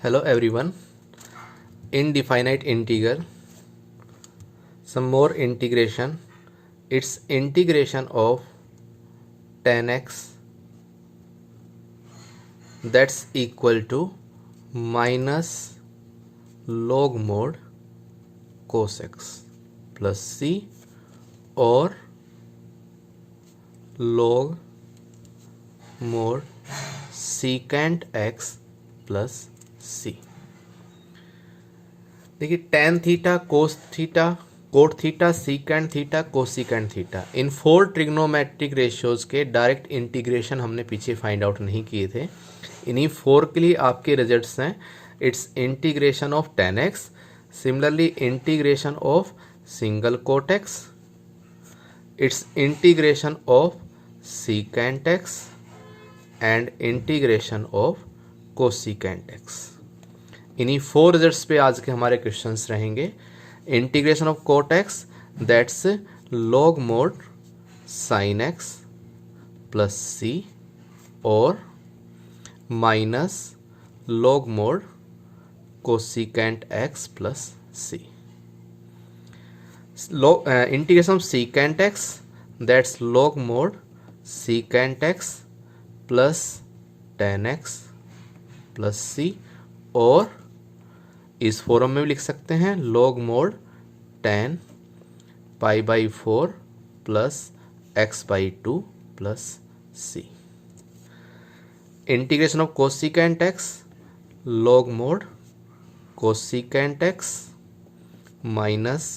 Hello everyone. Indefinite integral, some more integration. It's integration of tan x that's equal to minus log mod cos x plus c or log mod secant x plus c। देखिए tan theta cos theta cot theta secant theta cosecant theta, इन 4 trigonometric ratios के direct integration हमने पीछे find out नहीं किए थे। इन्हीं 4 के लिए आपके रिजल्ट्स हैं। It's integration of tan x, similarly integration of single quote x, it's integration of secant x and integration of cosecant x। इन्हीं 4 रिजल्ट्स पे आज के हमारे क्वेश्चंस रहेंगे। Integration of cot x that's log mod sine x plus c और minus log mod cosecant x plus c. Integration of secant x that's log mod secant x plus tan x plus c, और इस form में भी लिख सकते हैं log mod tan pi by 4 plus x by 2 plus c. Integration of cosecant x log mod cosecant x minus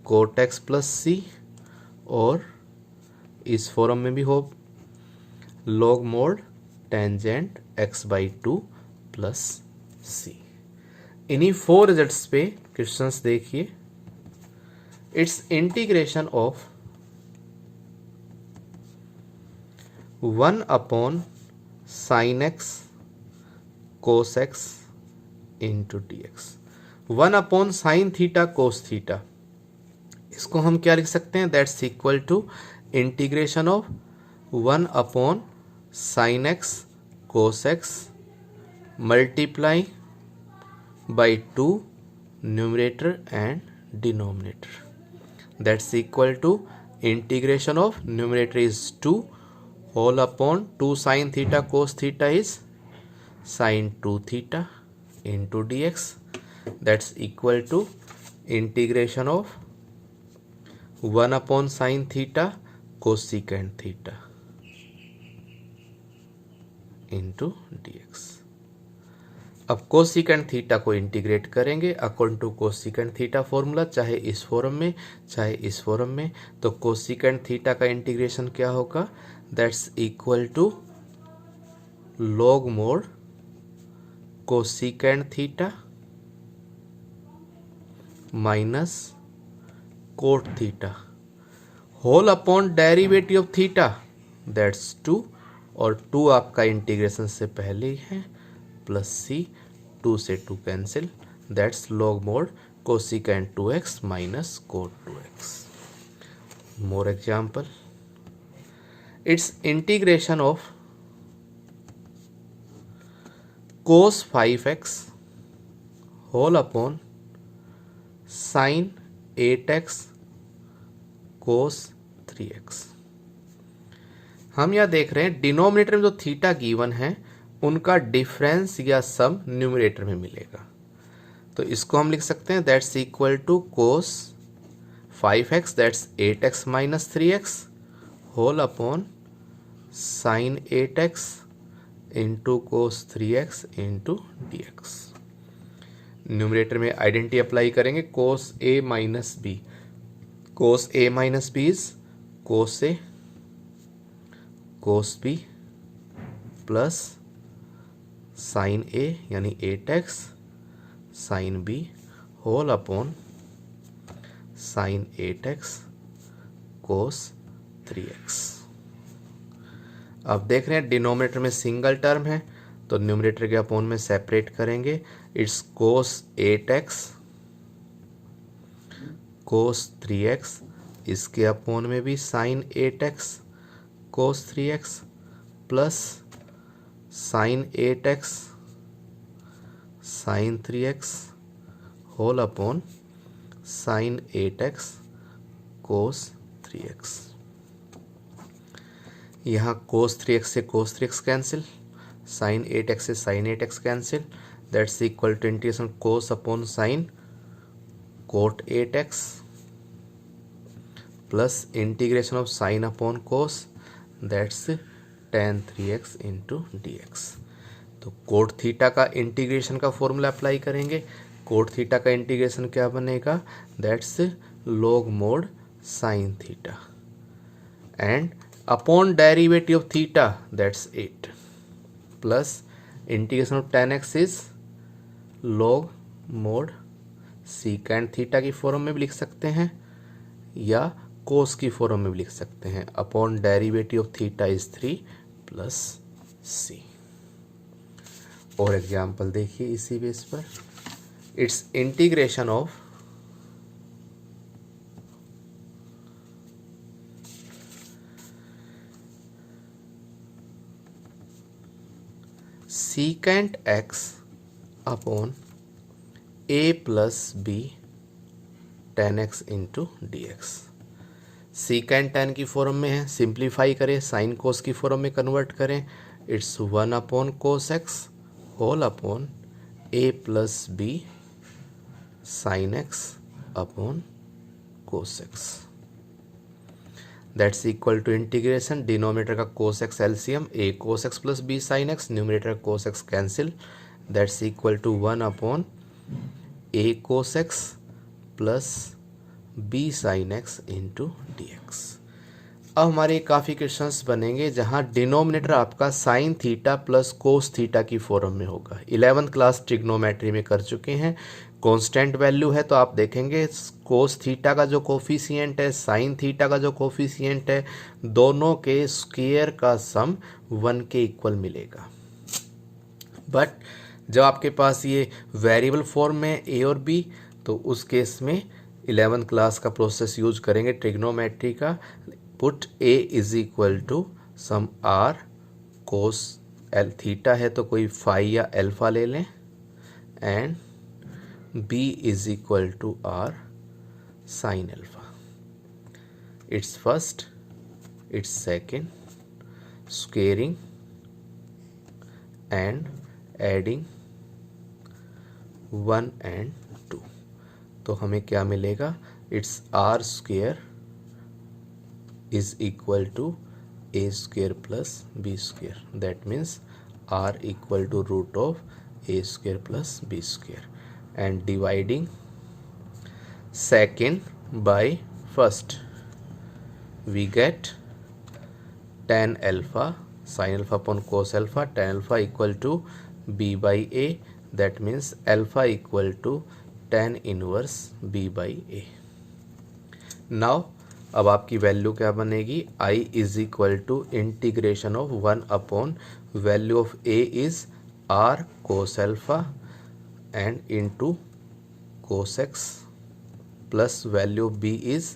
cot x plus c, और इस form में भी हो log mod tangent x by 2 plus c. इन्हीं 4 results पे questions देखिए। It's integration of 1 upon sine x cos x into D x. 1 upon sine theta cos theta, इसको हम क्या लिख सकते हैं? That's equal to integration of 1 upon sine x cos x multiply by 2 numerator and denominator, that's equal to integration of numerator is 2 whole upon 2 sin theta cos theta is sin 2 theta into dx, that's equal to integration of 1 upon sin theta cosecant theta into dx। अब cosecant theta को integrate करेंगे according to cosecant theta formula, चाहे इस form में चाहे इस form में। तो कोसिकेंट थीटा का इंटीग्रेशन क्या होगा? That's equal to log mod cosecant theta minus cot theta whole upon derivative of theta, that's 2, और 2 आपका इंटीग्रेशन से पहले ही है, प्लस सी, 2 से 2 cancel, that's log mod cosecant 2x minus cot 2x। More example, it's integration of cos 5x whole upon sine 8x cos 3x। हम यह देख रहे हैं डिनोमिनेटर में जो थीटा गिवन है उनका डिफरेंस या सम न्यूमरेटर में मिलेगा। तो इसको हम लिख सकते हैं that's equal to cos 5x that's 8x minus 3x whole upon sine 8x into cos 3x into dx। Numerator में आइडेंटिटी अप्लाई करेंगे, cos a minus B, cos a minus B is cos a cos b plus sine a यानी 8x sine b whole upon sine 8x cos 3x। अब देख रहे हैं denominator में single term है तो न्यूमरेटर के अपॉन में सेपरेट करेंगे। It's cos 8x cos 3x, इसके अपॉन में भी sine 8x cos 3x plus sine 8x sine 3x whole upon sine 8x cos 3x। यहाँ कोस 3x से कोस 3x कैंसिल, साइन 8x से sine 8x cancel, that's equal to integration cos upon sine cot 8x plus integration of sine upon cos, that's tan 3x into dx। तो cot theta का integration का formula apply करेंगे। Cot theta का integration क्या बनेगा, that's log mod sine theta and upon derivative of theta, that's 8 plus integration of tan x is log mod secant theta की form में भी लिख सकते हैं या कोस की फॉर्म में भी लिख सकते हैं। Upon derivative of theta is 3 plus c। और एग्जाम्पल देखिए इसी बेस पर, it's integration of secant x upon a plus B tan x into D X. Secant tan की फॉर्म में है, सिंप्लीफाई करें, साइन कोस की फॉर्म में कन्वर्ट करें, it's 1 upon cos x whole upon a plus B sine x upon cos x, that's equal to integration denominator का cos x LCM a cos x plus b sine x, numerator cos x cancel, that's equal to 1 upon a cos x plus b sine x into D X. अब हमारे काफ़ी questions बनेंगे जहां denominator आपका sine theta plus cos theta की form में होगा। 11th class trigonometry में कर चुके हैं। कांस्टेंट वैल्यू है तो आप देखेंगे कोस थीटा का जो कोफिशिएंट है, साइन थीटा का जो कोफिशिएंट है, दोनों के स्क्वायर का सम 1 के इक्वल मिलेगा। बट जब आपके पास ये वेरिएबल फॉर्म में ए और बी, तो उस केस में 11th क्लास का प्रोसेस यूज करेंगे ट्रिग्नोमेट्री का। Put A is equal to some R cos L theta है तो कोई फाई या अल्फा ले लें, and B is equal to R sine alpha. It's first, it's second, squaring and adding 1 and 2, तो हमें क्या मिलेगा, it's R square is equal to A square plus B square, that means R equal to root of A square plus B square, and dividing second by first we get tan alpha sin alpha upon cos alpha, tan alpha equal to b by a, that means alpha equal to tan inverse b by a। Now अब आपकी value क्या बनेगी, i is equal to integration of 1 upon value of a is r cos alpha and into cos x plus value of b is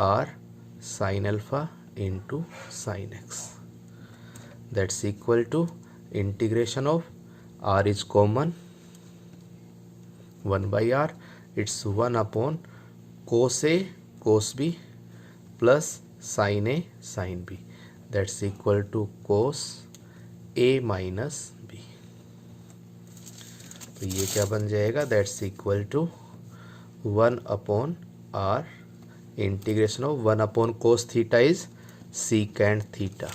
r sine alpha into sine x, that's equal to integration of r is common 1 by r, it's 1 upon cos a cos b plus sine a sine b, that's equal to cos a minus b। तो ये क्या बन जाएगा, that's equal to 1 upon r integration of 1 upon cos theta is secant theta,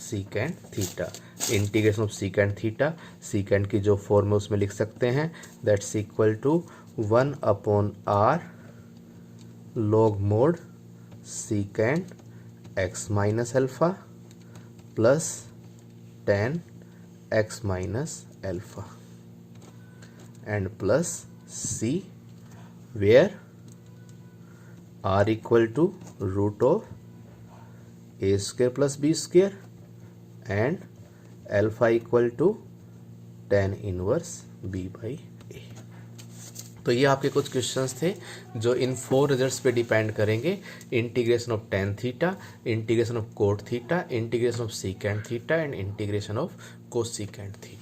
secant theta, integration of secant theta, secant की जो form है उसमें लिख सकते हैं, that's equal to 1 upon r log mod secant x minus alpha plus tan x minus alpha and plus c where r equal to root of a square plus b square and alpha equal to tan inverse b by a। तो ये आपके कुछ questions थे जो इन 4 results पे depend करेंगे, integration of tan theta, integration of cot theta, integration of secant theta and integration of cosecant theta.